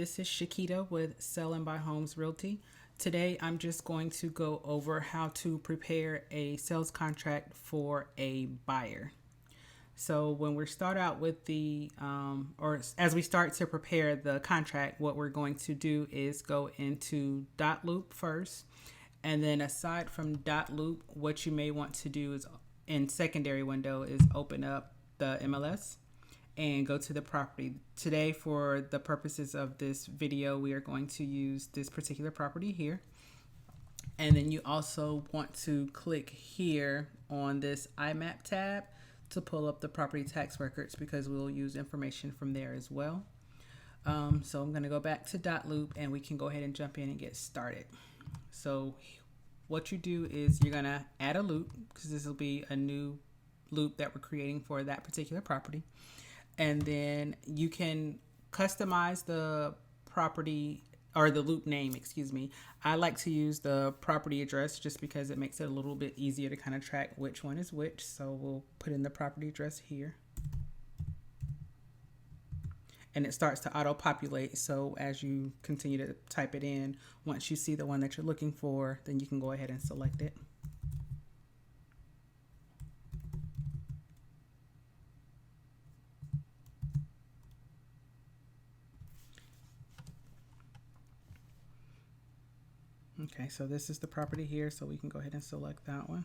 This is Shakita with Sell and Buy Homes Realty. Today I'm just going to go over how to prepare a sales contract for a buyer. So when we start out with or as we start to prepare the contract, what we're going to do is go into dot loop first. And then aside from dot loop, what you may want to do is in secondary window is open up the MLS and go to the property. Today, for the purposes of this video, we are going to use this particular property here. And then you also want to click here on this IMAP tab to pull up the property tax records because we'll use information from there as well. So I'm going to go back to dot loop and we can go ahead and jump in and get started. So what you do is you're going to add a loop because this will be a new loop that we're creating for that particular property. And then you can customize the property or the loop name, excuse me. I like to use the property address just because it makes it a little bit easier to kind of track which one is which. So we'll put in the property address here. And it starts to auto-populate. So as you continue to type it in, once you see the one that you're looking for, then you can go ahead and select it. Okay, so this is the property here, so we can go ahead and select that one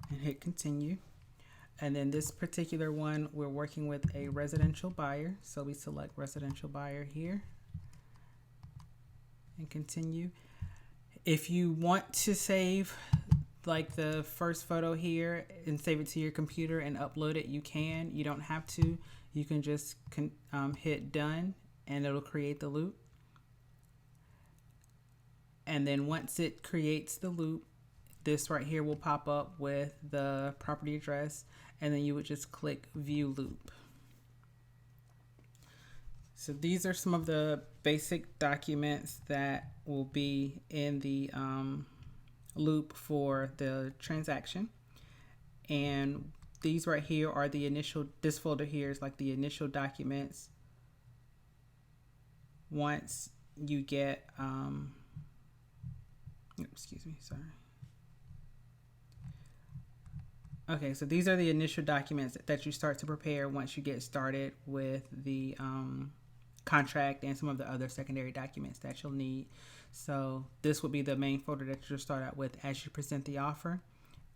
and hit continue. And then this particular one, we're working with a residential buyer, so we select residential buyer here and continue. If you want to save like the first photo here and save it to your computer and upload it, you can. You don't have to. You can just hit done and it'll create the loop. And then once it creates the loop, this right here will pop up with the property address, and then you would just click view loop. So these are some of the basic documents that will be in the loop for the transaction. And these right here are the initial, this folder here is like the initial documents. Once you get, excuse me, sorry. Okay, so these are the initial documents that you start to prepare once you get started with the contract and some of the other secondary documents that you'll need. So this will be the main folder that you'll start out with as you present the offer.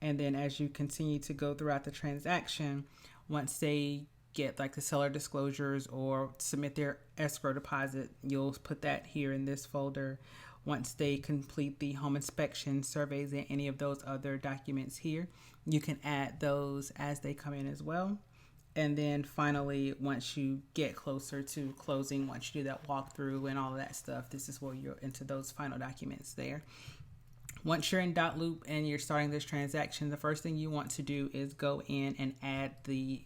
And then as you continue to go throughout the transaction, once they get like the seller disclosures or submit their escrow deposit, you'll put that here in this folder. Once they complete the home inspection surveys and any of those other documents here, you can add those as they come in as well. And then finally, once you get closer to closing, once you do that walkthrough and all of that stuff, this is where you're into those final documents there. Once you're in dot loop and you're starting this transaction, the first thing you want to do is go in and add the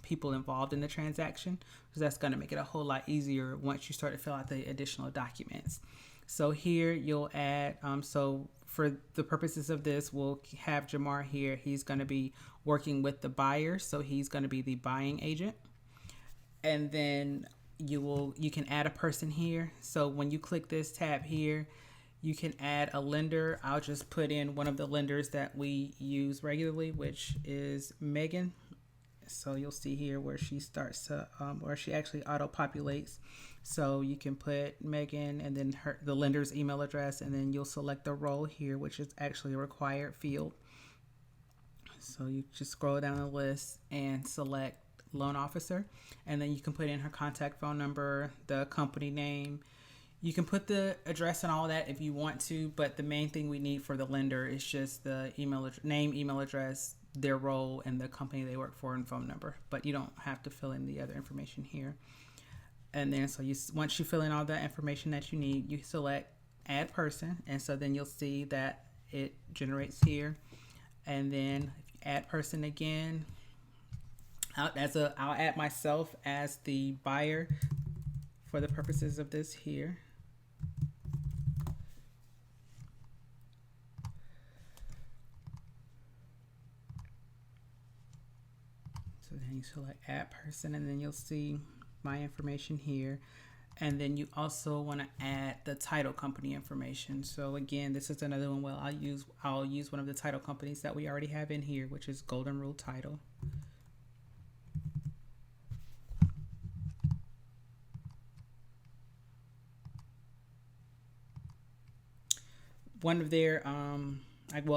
people involved in the transaction, because that's going to make it a whole lot easier once you start to fill out the additional documents. So here you'll add, so for the purposes of this, we'll have Jamar here. He's going to be working with the buyer. So he's going to be the buying agent. And then you can add a person here. So when you click this tab here, you can add a lender. I'll just put in one of the lenders that we use regularly, which is Megan. So you'll see here where she starts to, where she actually auto-populates. So you can put Megan and then the lender's email address, and then you'll select the role here, which is actually a required field. So you just scroll down the list and select loan officer, and then you can put in her contact phone number, the company name. You can put the address and all that if you want to, but the main thing we need for the lender is just the name, email address, their role, and the company they work for, and phone number. But you don't have to fill in the other information here. And then so once you fill in all that information that you need, you select add person, and so then you'll see that it generates here. And then if you add person again, I'll add myself as the buyer for the purposes of this here. So then you select add person, and then you'll see my information here. And then you also want to add the title company information. So again, this is another one. Well, I'll use one of the title companies that we already have in here, which is Golden Rule Title. One of their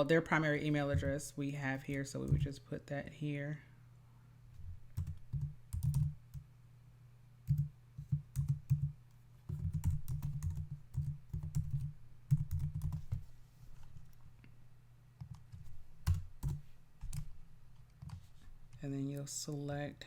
their primary email address we have here, so we would just put that here. And then you'll select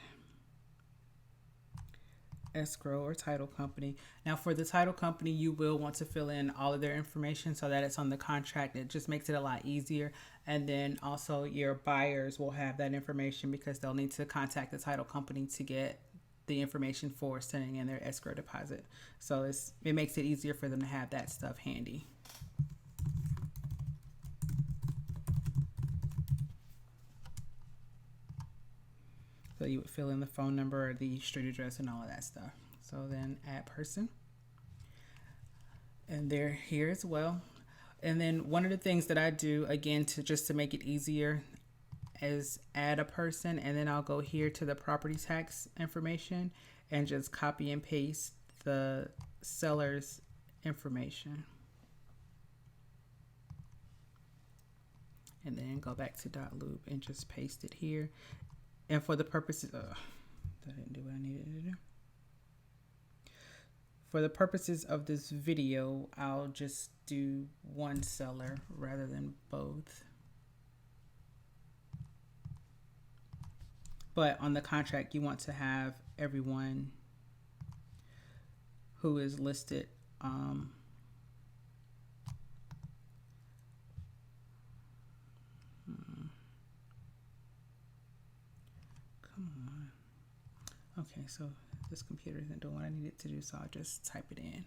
escrow or title company. Now for the title company, you will want to fill in all of their information so that it's on the contract. It just makes it a lot easier. And then also your buyers will have that information because they'll need to contact the title company to get the information for sending in their escrow deposit. So it makes it easier for them to have that stuff handy. So you would fill in the phone number, the street address, and all of that stuff. So then add person. And they're here as well. And then one of the things that I do, again, to make it easier, is add a person. And then I'll go here to the property tax information and just copy and paste the seller's information. And then go back to .loop and just paste it here. And for the purposes of, that didn't do what I needed to do. For the purposes of this video, I'll just do one seller rather than both. But on the contract, you want to have everyone who is listed Okay, so this computer isn't doing what I need it to do, so I'll just type it in.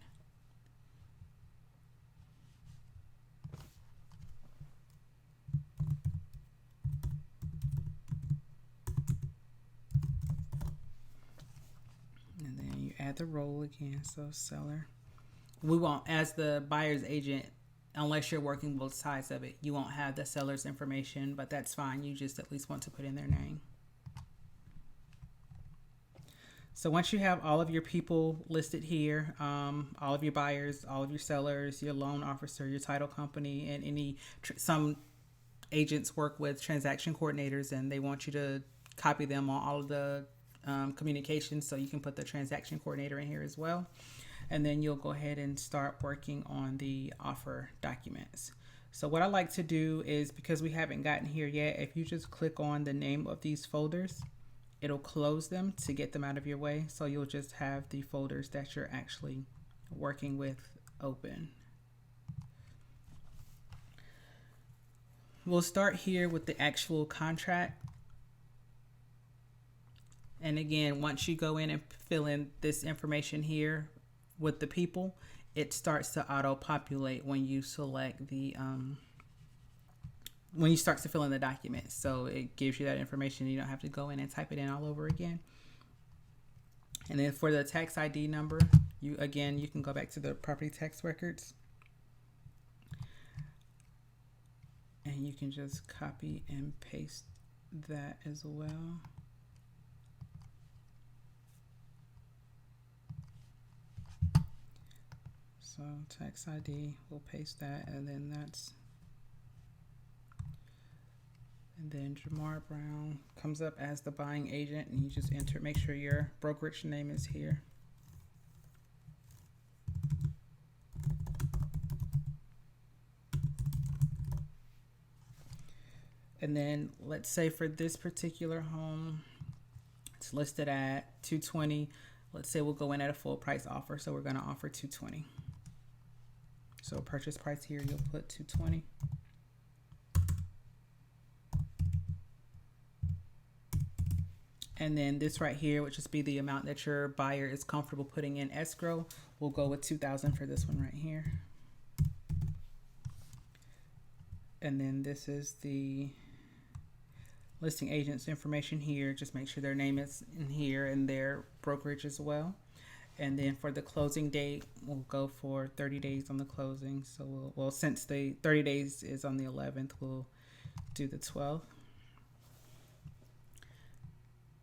And then you add the role again, so seller. We won't, as the buyer's agent, unless you're working both sides of it, you won't have the seller's information, but that's fine. You just at least want to put in their name. So once you have all of your people listed here, all of your buyers, all of your sellers, your loan officer, your title company, and some agents work with transaction coordinators and they want you to copy them on all of the communications, so you can put the transaction coordinator in here as well. And then you'll go ahead and start working on the offer documents. So what I like to do is, because we haven't gotten here yet, if you just click on the name of these folders, it'll close them to get them out of your way. So you'll just have the folders that you're actually working with open. We'll start here with the actual contract. And again, once you go in and fill in this information here with the people, it starts to auto-populate when you select the when you start to fill in the documents. So it gives you that information. You don't have to go in and type it in all over again. And then for the tax ID number, you can go back to the property tax records. And you can just copy and paste that as well. So tax ID, we'll paste that, and then Jamar Brown comes up as the buying agent, and you just make sure your brokerage name is here. And then let's say for this particular home, it's listed at $220. Let's say we'll go in at a full price offer, so we're going to offer $220. So purchase price here, you'll put $220. And then this right here, which just be the amount that your buyer is comfortable putting in escrow, we'll go with $2,000 for this one right here. And then this is the listing agent's information here. Just make sure their name is in here and their brokerage as well. And then for the closing date, we'll go for 30 days on the closing. So well, since the 30 days is on the 11th, we'll do the 12th.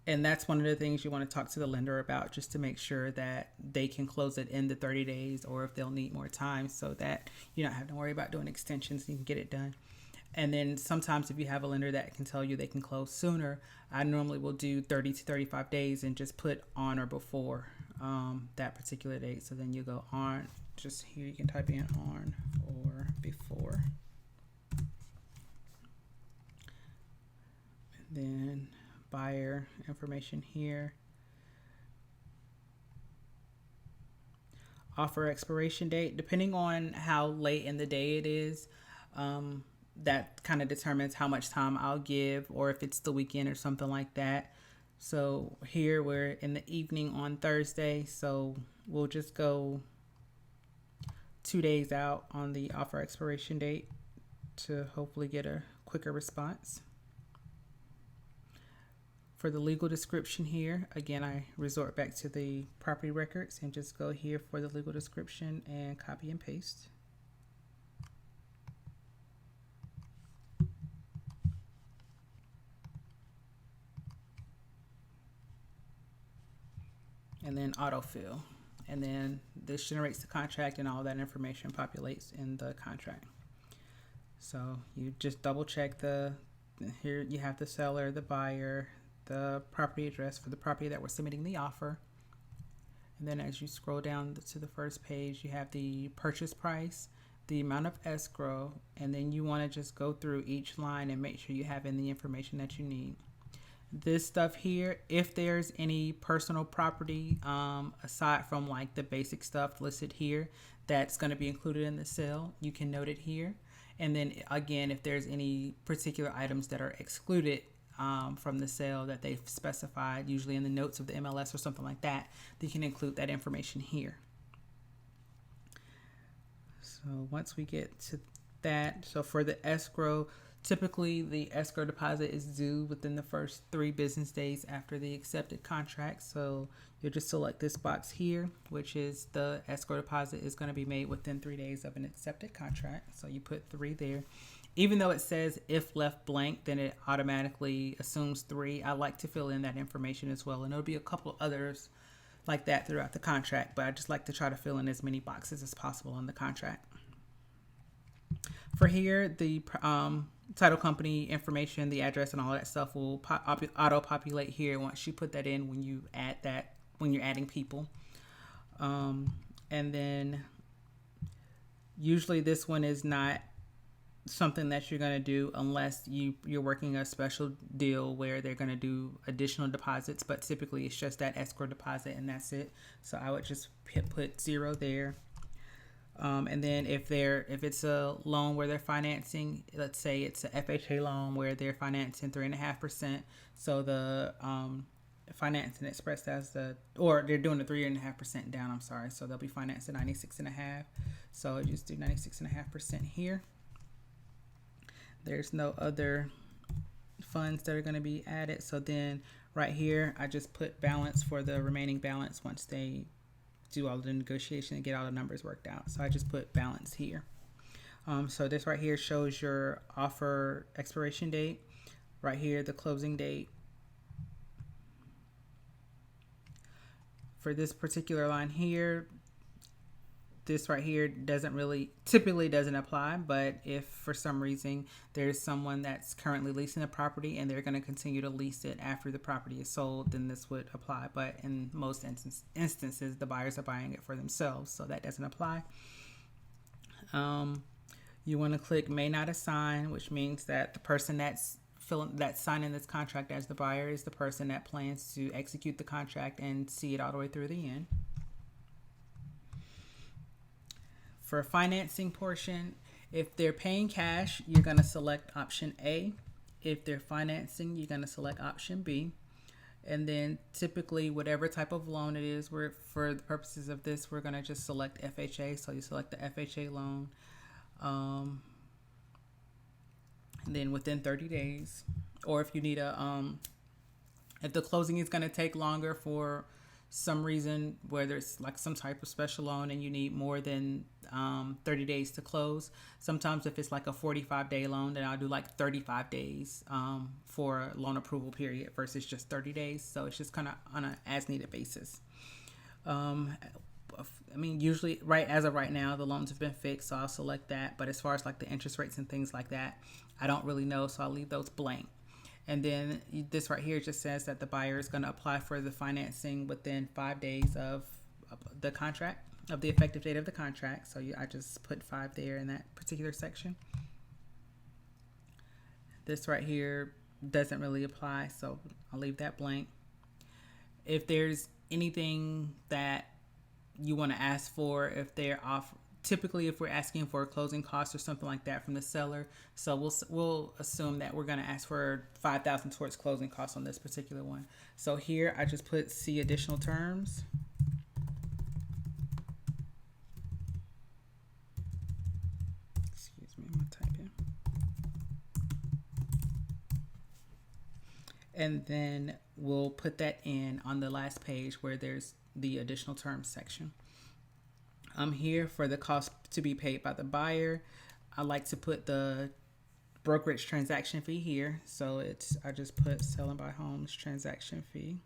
And that's one of the things you want to talk to the lender about, just to make sure that they can close it in the 30 days, or if they'll need more time, so that you don't have to worry about doing extensions, you can get it done. And then sometimes if you have a lender that can tell you they can close sooner, I normally will do 30 to 35 days and just put on or before that particular date. So then you go on, just here you can type in on or before. And then buyer information here. Offer expiration date, depending on how late in the day it is, that kind of determines how much time I'll give, or if it's the weekend or something like that. So here we're in the evening on Thursday, so we'll just go 2 days out on the offer expiration date to hopefully get a quicker response. For the legal description here, again, I resort back to the property records and just go here for the legal description and copy and paste. And then autofill. And then this generates the contract, and all that information populates in the contract. So you just double check here you have the seller, the buyer, the property address for the property that we're submitting the offer. And then as you scroll down to the first page, you have the purchase price, the amount of escrow, and then you want to just go through each line and make sure you have in the information that you need. This stuff here, if there's any personal property aside from like the basic stuff listed here that's going to be included in the sale, you can note it here. And then again, if there's any particular items that are excluded from the sale that they've specified, usually in the notes of the MLS or something like that, they can include that information here. So once we get to that, so for the escrow, typically the escrow deposit is due within the first 3 business days after the accepted contract. So you'll just select this box here, which is the escrow deposit is going to be made within 3 days of an accepted contract. So you put 3 there. Even though it says if left blank, then it automatically assumes 3. I like to fill in that information as well. And there'll be a couple others like that throughout the contract, but I just like to try to fill in as many boxes as possible on the contract. For here, the title company information, the address, and all that stuff will auto-populate here once you put that in when you add that, when you're adding people. And then usually this one is not something that you're going to do unless you're working a special deal where they're going to do additional deposits, but typically it's just that escrow deposit and that's it. So I would just put 0 there. And then if it's a loan where they're financing, let's say it's a FHA loan where they're financing 3.5%. So the financing expressed as or they're doing the 3.5% down. I'm sorry. So they'll be financed at 96.5. So just do 96.5% here. There's no other funds that are going to be added. So then right here, I just put balance for the remaining balance once they do all the negotiation and get all the numbers worked out. So I just put balance here. So this right here shows your offer expiration date. Right here, the closing date. For this particular line here, this right here typically doesn't apply, but if for some reason there's someone that's currently leasing the property and they're going to continue to lease it after the property is sold, then this would apply. But in most instances, the buyers are buying it for themselves, so that doesn't apply. You want to click may not assign, which means that the person that's signing this contract as the buyer is the person that plans to execute the contract and see it all the way through the end. For financing portion, if they're paying cash, you're going to select option A. If they're financing, you're going to select option B. And then typically whatever type of loan it is, for the purposes of this, we're going to just select FHA. So you select the FHA loan. And then within 30 days, or if you need if the closing is going to take longer for some reason, whether it's like some type of special loan and you need more than 30 days to close. Sometimes if it's like a 45-day loan, then I'll do like 35 days for a loan approval period versus just 30 days. So it's just kind of on an as needed basis. I mean, usually, right as of right now, the loans have been fixed, so I'll select that. But as far as like the interest rates and things like that, I don't really know, so I'll leave those blank. And then this right here just says that the buyer is going to apply for the financing within 5 days of the contract, of the effective date of the contract. So I just put 5 there in that particular section. This right here doesn't really apply, so I'll leave that blank. If there's anything that you want to ask for, if they're off, typically if we're asking for closing costs or something like that from the seller, so we'll assume that we're going to ask for $5,000 towards closing costs on this particular one. So here I just put see additional terms. Excuse me, I'm gonna type in. And then we'll put that in on the last page where there's the additional terms section. I'm here for the cost to be paid by the buyer. I like to put the brokerage transaction fee here. So I just put sell and buy homes transaction fee.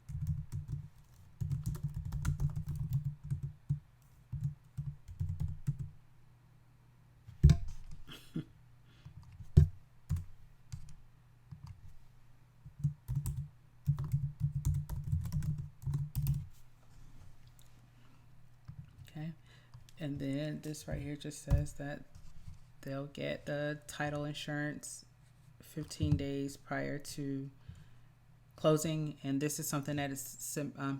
Okay. And then this right here just says that they'll get the title insurance 15 days prior to closing, and this is something that is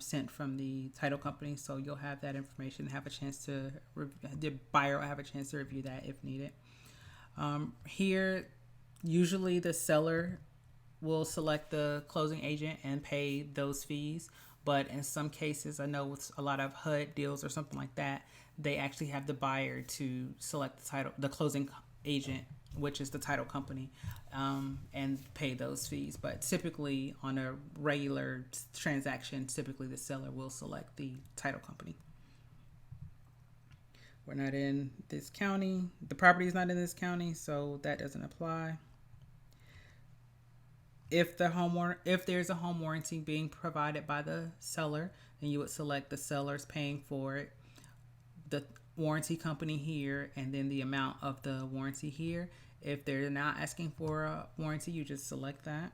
sent from the title company, so you'll have that information, have a chance to the buyer will have a chance to review that if needed. Here, usually the seller will select the closing agent and pay those fees, but in some cases, I know with a lot of HUD deals or something like that, they actually have the buyer to select the closing agent, which is the title company, and pay those fees. But typically on a regular transaction, typically the seller will select the title company. We're not in this county. The property is not in this county, so that doesn't apply. If there's a home warranty being provided by the seller, then you would select the seller's paying for it, the warranty company here, and then the amount of the warranty here. If they're not asking for a warranty, you just select that.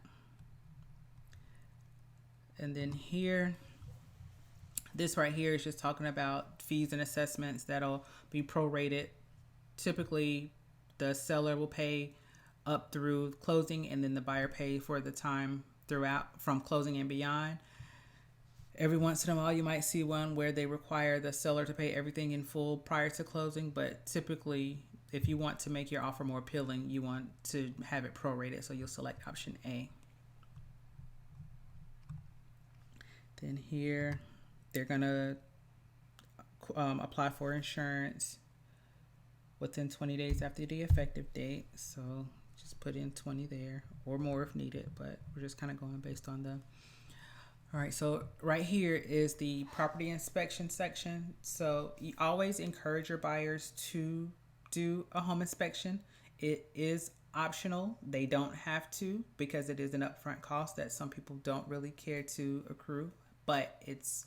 And then here, this right here is just talking about fees and assessments that'll be prorated. Typically, the seller will pay up through closing, and then the buyer pay for the time throughout from closing and beyond. Every once in a while, you might see one where they require the seller to pay everything in full prior to closing, but typically, if you want to make your offer more appealing, you want to have it prorated, so you'll select option A. Then here, they're gonna apply for insurance within 20 days after the effective date, so just put in 20 there or more if needed, but we're just kind of going based on the. All right, so right here is the property inspection section. So you always encourage your buyers to do a home inspection. It is optional. They don't have to, because it is an upfront cost that some people don't really care to accrue, but it's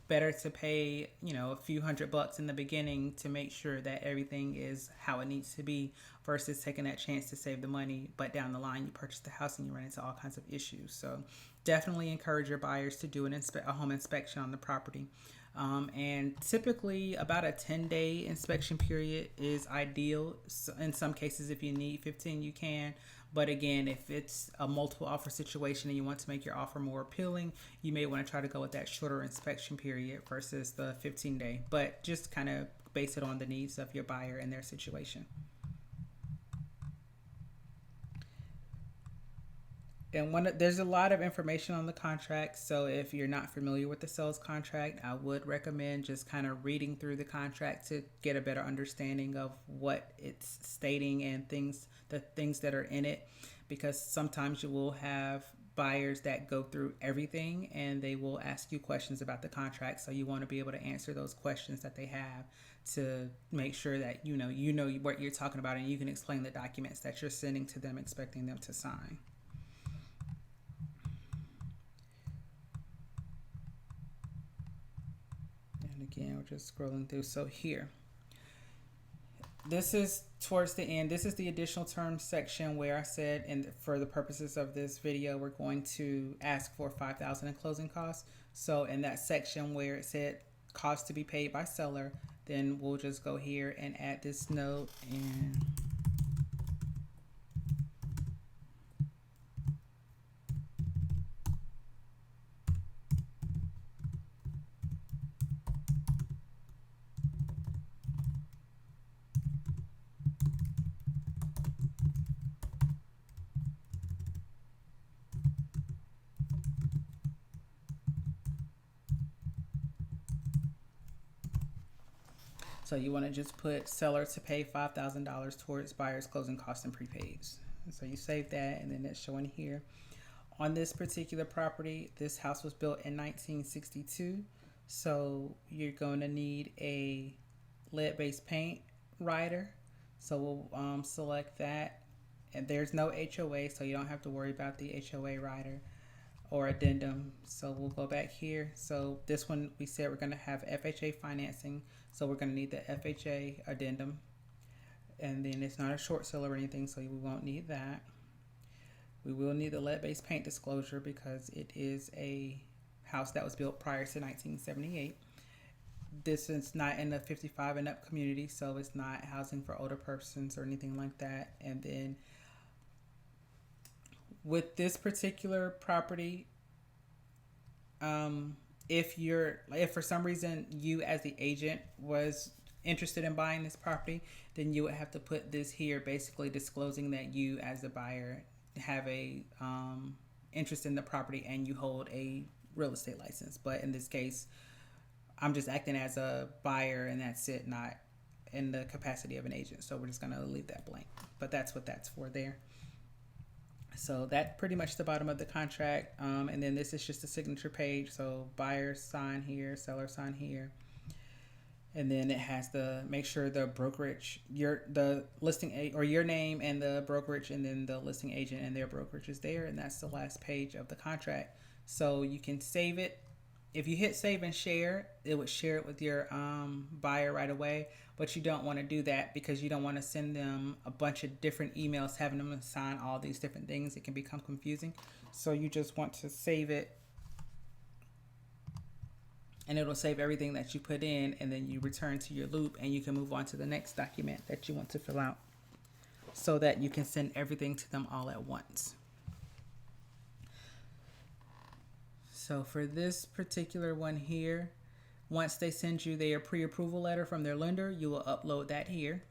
better to pay, a few $100 in the beginning to make sure that everything is how it needs to be, versus taking that chance to save the money, but down the line you purchase the house and you run into all kinds of issues. So definitely encourage your buyers to do a home inspection on the property. And typically about a 10-day inspection period is ideal. So in some cases, if you need 15, you can. But again, if it's a multiple offer situation and you want to make your offer more appealing, you may want to try to go with that shorter inspection period versus the 15-day. But just kind of base it on the needs of your buyer and their situation. And there's a lot of information on the contract, so if you're not familiar with the sales contract, I would recommend just kind of reading through the contract to get a better understanding of what it's stating and the things that are in it, because sometimes you will have buyers that go through everything, and they will ask you questions about the contract. So you want to be able to answer those questions that they have to make sure that you know what you're talking about, and you can explain the documents that you're sending to them, expecting them to sign. And again, we're just scrolling through. So here, this is towards the end. This is the additional terms section where I said, and for the purposes of this video, we're going to ask for $5,000 in closing costs. So in that section where it said cost to be paid by seller, then we'll just go here and add this note and so you want to just put seller to pay $5,000 towards buyer's closing costs and prepaids. And so you save that, and then it's showing here. On this particular property, this house was built in 1962. So you're going to need a lead-based paint rider. So we'll select that. And there's no HOA, so you don't have to worry about the HOA rider or addendum. So we'll go back here. So this one, we said we're going to have FHA financing. So we're going to need the FHA addendum. And then it's not a short sale or anything, so we won't need that. We will need the lead-based paint disclosure because it is a house that was built prior to 1978. This is not in the 55 and up community, so it's not housing for older persons or anything like that. And then with this particular property, if for some reason you as the agent was interested in buying this property, then you would have to put this here, basically disclosing that you as the buyer have a interest in the property and you hold a real estate license. But in this case, I'm just acting as a buyer, and that's it, not in the capacity of an agent. So we're just going to leave that blank. But that's what that's for there. So that's pretty much the bottom of the contract. And then this is just a signature page. So buyer sign here, seller sign here. And then it has to make sure the brokerage, the listing or your name and the brokerage, and then the listing agent and their brokerage is there. And that's the last page of the contract. So you can save it. If you hit save and share, it would share it with your buyer right away. But you don't want to do that because you don't want to send them a bunch of different emails having them sign all these different things. It can become confusing. So you just want to save it, and it'll save everything that you put in, and then you return to your loop and you can move on to the next document that you want to fill out so that you can send everything to them all at once. So for this particular one here, once they send you their pre-approval letter from their lender, you will upload that here.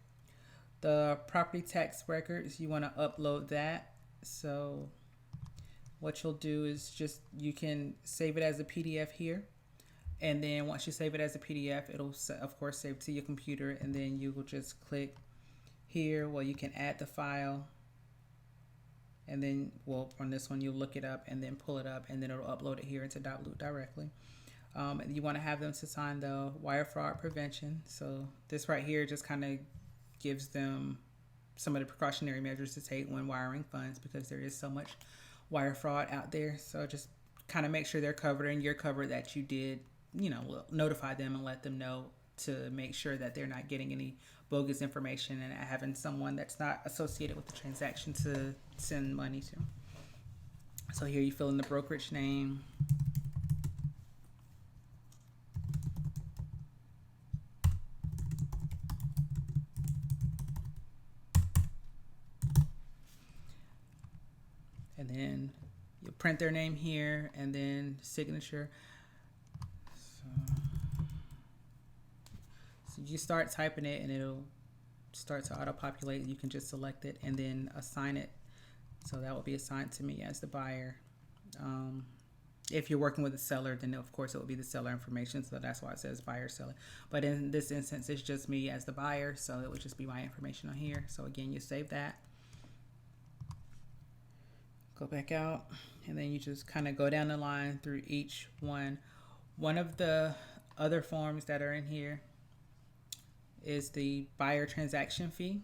The property tax records, you want to upload that. So what you'll do is just, you can save it as a PDF here. And then once you save it as a PDF, it'll of course save to your computer, and then you will just click here. Well, you can add the file, and then, well, on this one, you'll look it up and then pull it up, and then it'll upload it here into Dotloop directly. And you want to have them to sign the wire fraud prevention. So this right here just kind of gives them some of the precautionary measures to take when wiring funds, because there is so much wire fraud out there. So just kind of make sure they're covered and you're covered, that you did, notify them and let them know to make sure that they're not getting any bogus information and having someone that's not associated with the transaction to send money to. So here you fill in the brokerage name. And then you print their name here, and then signature. So you start typing it and it'll start to auto-populate. You can just select it and then assign it. So that will be assigned to me as the buyer. If you're working with a seller, then of course it will be the seller information. So that's why it says buyer seller. But in this instance, it's just me as the buyer. So it would just be my information on here. So again, you save that. Go back out, and then you just kind of go down the line through each one. One of the other forms that are in here is the buyer transaction fee.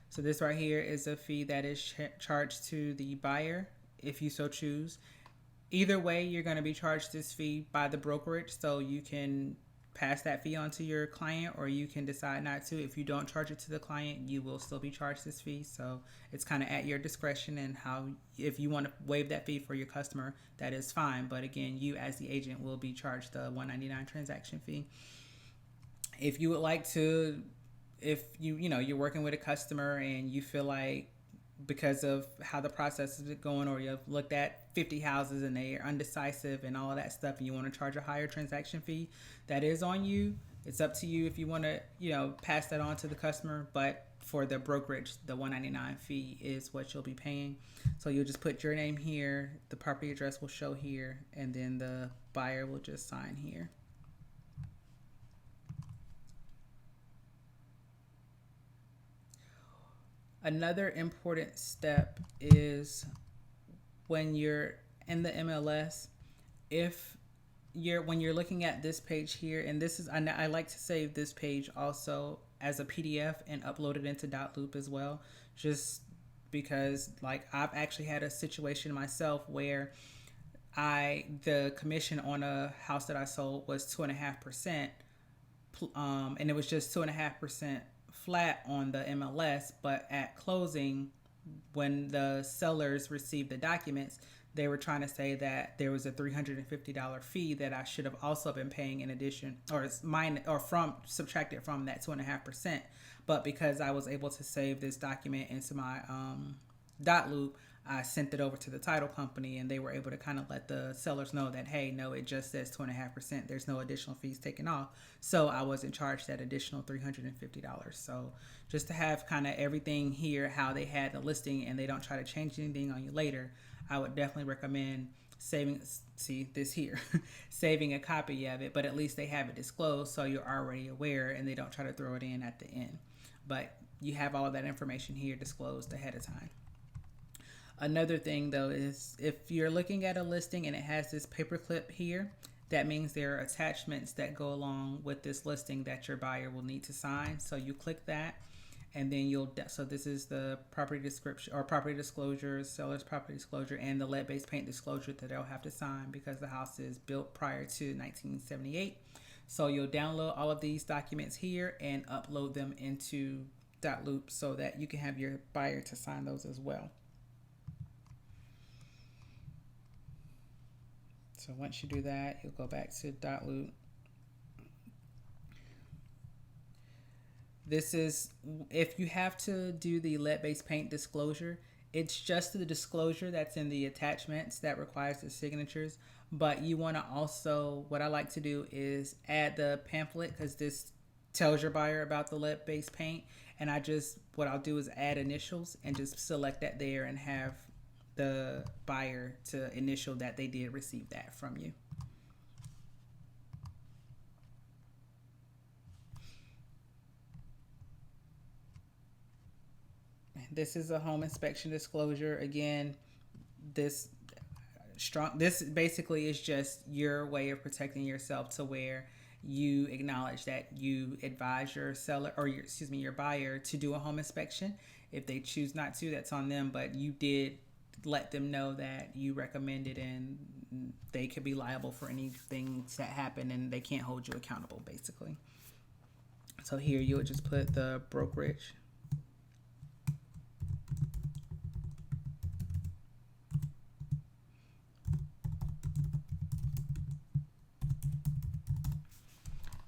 So this right here is a fee that is charged to the buyer if you so choose. Either way, you're going to be charged this fee by the brokerage, so you can pass that fee on to your client, or you can decide not to. If you don't charge it to the client, you will still be charged this fee. So it's kind of at your discretion, and how, if you want to waive that fee for your customer, that is fine. But again, you as the agent will be charged the $199 transaction fee. If you would like to, if you're working with a customer and you feel like, because of how the process is going, or you've looked at 50 houses and they are undecisive and all of that stuff, and you want to charge a higher transaction fee, that is on you. It's up to you if you want to, pass that on to the customer. But for the brokerage, the $199 fee is what you'll be paying. So you'll just put your name here, the property address will show here, and then the buyer will just sign here. Another important step is when you're in the MLS, when you're looking at this page here, and this is, I like to save this page also as a PDF and upload it into .loop as well, just because, like, I've actually had a situation myself where the commission on a house that I sold was 2.5%, and it was just 2.5% flat on the MLS, but at closing, when the sellers received the documents, they were trying to say that there was a $350 fee that I should have also been paying in addition, or subtracted from that 2.5%. But because I was able to save this document into my .loop, I sent it over to the title company, and they were able to kind of let the sellers know that, hey, no, it just says 2.5%. There's no additional fees taken off. So I wasn't charged that additional $350. So just to have kind of everything here, how they had the listing, and they don't try to change anything on you later, I would definitely recommend saving a copy of it, but at least they have it disclosed so you're already aware, and they don't try to throw it in at the end. But you have all that information here disclosed ahead of time. Another thing, though, is if you're looking at a listing and it has this paperclip here, that means there are attachments that go along with this listing that your buyer will need to sign. So you click that, and then so this is the property description, or property disclosure, seller's property disclosure, and the lead-based paint disclosure that they'll have to sign because the house is built prior to 1978. So you'll download all of these documents here and upload them into .loop so that you can have your buyer to sign those as well. So once you do that, you'll go back to .loop. This is, if you have to do the lead-based paint disclosure, it's just the disclosure that's in the attachments that requires the signatures. But you want to also, what I like to do is add the pamphlet, because this tells your buyer about the lead-based paint. And what I'll do is add initials and just select that there and have the buyer to initial that they did receive that from you. This is a home inspection disclosure. Again, this basically is just your way of protecting yourself, to where you acknowledge that you advise your seller, or your buyer, to do a home inspection. If they choose not to, that's on them, but you did let them know that you recommended, and they could be liable for anything that happen, and they can't hold you accountable, basically. So here you would just put the brokerage.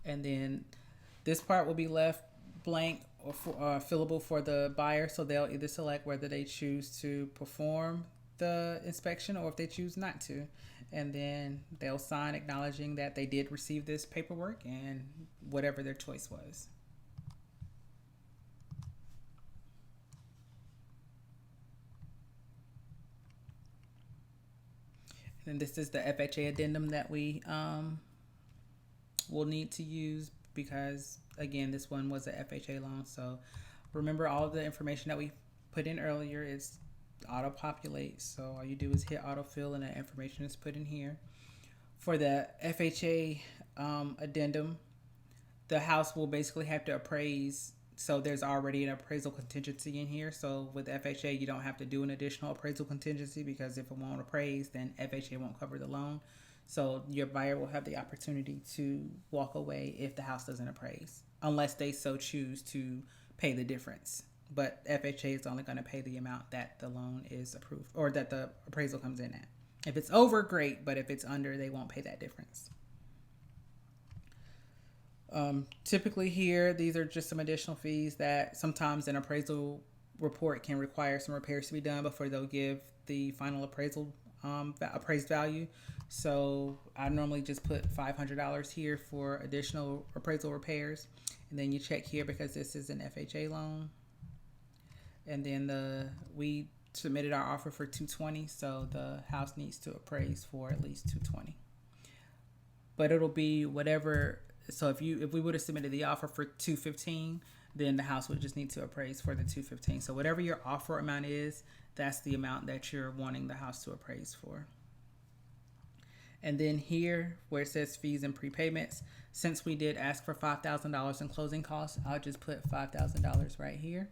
And then this part will be left blank or fillable for the buyer, so they'll either select whether they choose to perform the inspection or if they choose not to, and then they'll sign acknowledging that they did receive this paperwork and whatever their choice was. And this is the FHA addendum that we will need to use, because again, this one was a FHA loan. So remember, all of the information that we put in earlier is auto populate. So all you do is hit autofill and that information is put in here. For the FHA addendum, the house will basically have to appraise. So there's already an appraisal contingency in here. So with FHA, you don't have to do an additional appraisal contingency, because if it won't appraise, then FHA won't cover the loan. So your buyer will have the opportunity to walk away if the house doesn't appraise, unless they so choose to pay the difference. But FHA is only going to pay the amount that the loan is approved, or that the appraisal comes in at. If it's over, great, but if it's under, they won't pay that difference. Typically here, these are just some additional fees that sometimes an appraisal report can require some repairs to be done before they'll give the final appraisal appraised value. So I normally just put $500 here for additional appraisal repairs, and then you check here because this is an FHA loan. And then we submitted our offer for $220, so the house needs to appraise for at least $220. But it'll be whatever. So if we would have submitted the offer for $215, then the house would just need to appraise for the $215. So whatever your offer amount is, that's the amount that you're wanting the house to appraise for. And then here where it says fees and prepayments, since we did ask for $5,000 in closing costs, I'll just put $5,000 right here.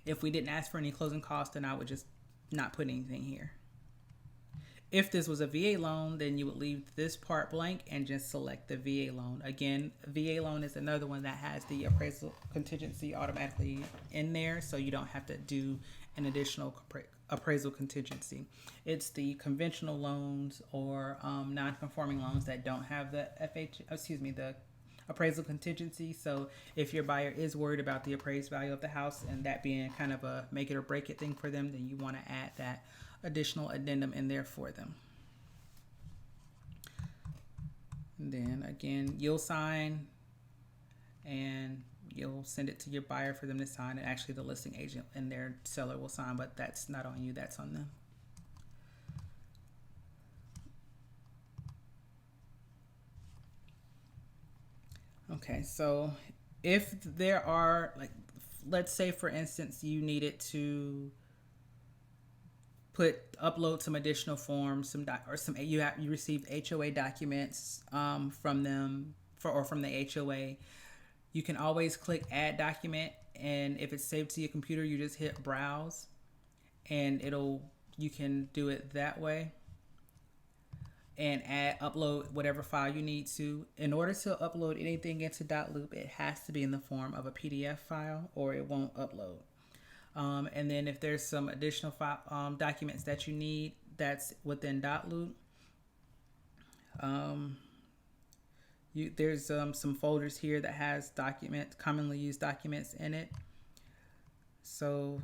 If we didn't ask for any closing costs, then I would just not put anything here. If this was a VA loan, then you would leave this part blank and just select the VA loan. Again, VA loan is another one that has the appraisal contingency automatically in there, so you don't have to do an additional appraisal contingency. It's the conventional loans or non-conforming loans that don't have the the appraisal contingency. So if your buyer is worried about the appraised value of the house and that being kind of a make it or break it thing for them, then you want to add that additional addendum in there for them. And then again, you'll sign and you'll send it to your buyer for them to sign. And actually the listing agent and their seller will sign, but that's not on you, that's on them. Okay, so if there are, like, let's say for instance you needed to upload some additional forms, you received HOA documents from them from the HOA. You can always click add document, and if it's saved to your computer, you just hit browse, and you can do it that way and upload whatever file you need to. In order to upload anything into .loop, it has to be in the form of a PDF file or it won't upload. And then if there's some additional documents that you need that's within .loop, there's some folders here that has commonly used documents in it. So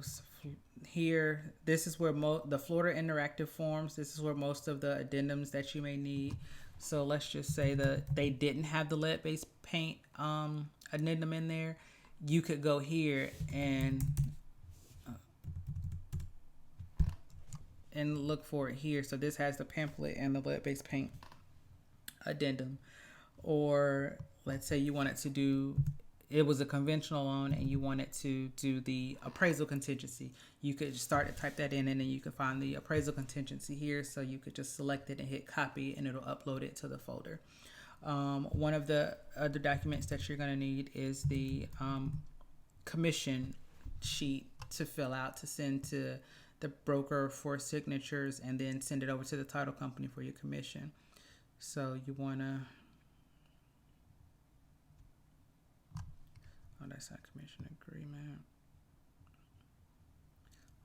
here, this is where the Florida interactive forms, this is where most of the addendums that you may need. So let's just say that they didn't have the lead-based paint addendum in there. You could go here and look for it here. So this has the pamphlet and the lead-based paint addendum. Or let's say you wanted to do, it was a conventional loan and you wanted to do the appraisal contingency. You could start to type that in, and then you can find the appraisal contingency here. So you could just select it and hit copy, and it'll upload it to the folder. One of the other documents that you're going to need is the commission sheet to fill out to send to the broker for signatures, and then send it over to the title company for your commission. So you want to, that's not commission agreement.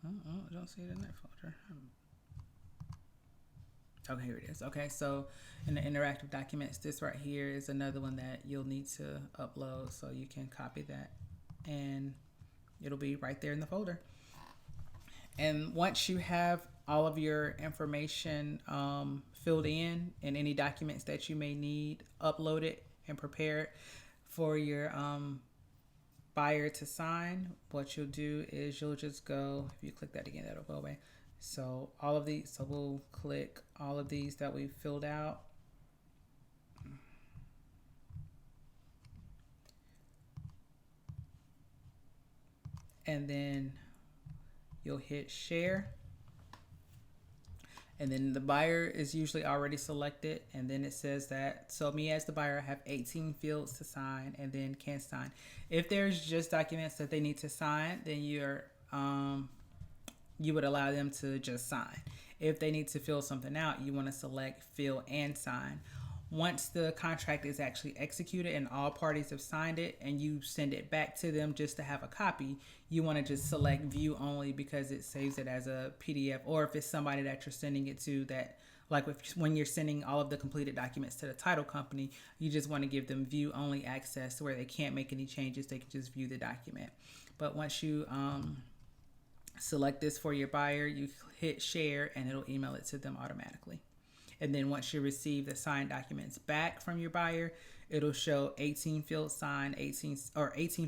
I don't see it in that folder. Okay, here it is. Okay, so in the interactive documents, this right here is another one that you'll need to upload, so you can copy that and it'll be right there in the folder. And once you have all of your information filled in and any documents that you may need uploaded and prepared for your buyer to sign, what you'll do is you'll just go, if you click that again, that'll go away. So all of these, so we'll click all of these that we've filled out. And then You'll hit share, and then the buyer is usually already selected, and then it says that, so me as the buyer, I have 18 fields to sign, and then can sign. If there's just documents that they need to sign, then you would allow them to just sign. If they need to fill something out, you want to select fill and sign. Once the contract is actually executed and all parties have signed it, and you send it back to them just to have a copy, you want to just select view only, because it saves it as a PDF. Or if it's somebody that you're sending it to, that like when you're sending all of the completed documents to the title company, you just want to give them view only access where they can't make any changes. They can just view the document. But once you select this for your buyer, you hit share, and it'll email it to them automatically. And then once you receive the signed documents back from your buyer, it'll show 18 fields signed, 18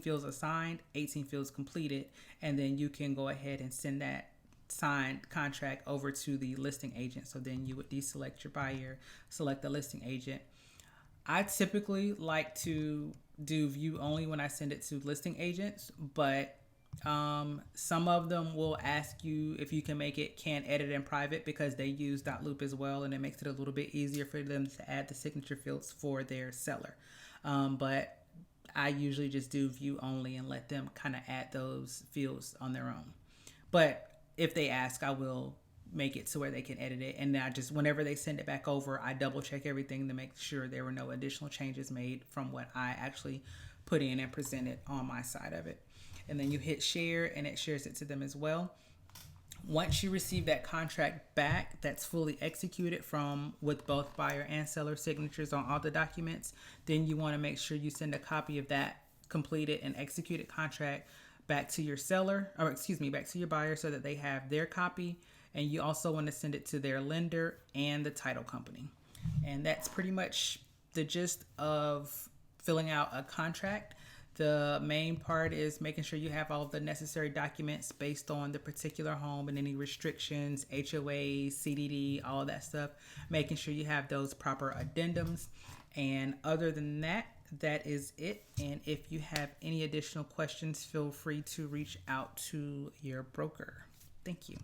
fields assigned, 18 fields completed, and then you can go ahead and send that signed contract over to the listing agent. So then you would deselect your buyer, select the listing agent. I typically like to do view only when I send it to listing agents, but some of them will ask you if you can make it can edit in private, because they use .loop as well, and it makes it a little bit easier for them to add the signature fields for their seller. But I usually just do view only and let them kind of add those fields on their own. But if they ask, I will make it to where they can edit it. And I just, whenever they send it back over, I double check everything to make sure there were no additional changes made from what I actually put in and presented on my side of it. And then you hit share, and it shares it to them as well. Once you receive that contract back that's fully executed with both buyer and seller signatures on all the documents, then you want to make sure you send a copy of that completed and executed contract back to your back to your buyer, so that they have their copy. And you also want to send it to their lender and the title company. And that's pretty much the gist of filling out a contract. The main part is making sure you have all of the necessary documents based on the particular home and any restrictions, HOA, CDD, all of that stuff. Making sure you have those proper addendums. And other than that, that is it. And if you have any additional questions, feel free to reach out to your broker. Thank you.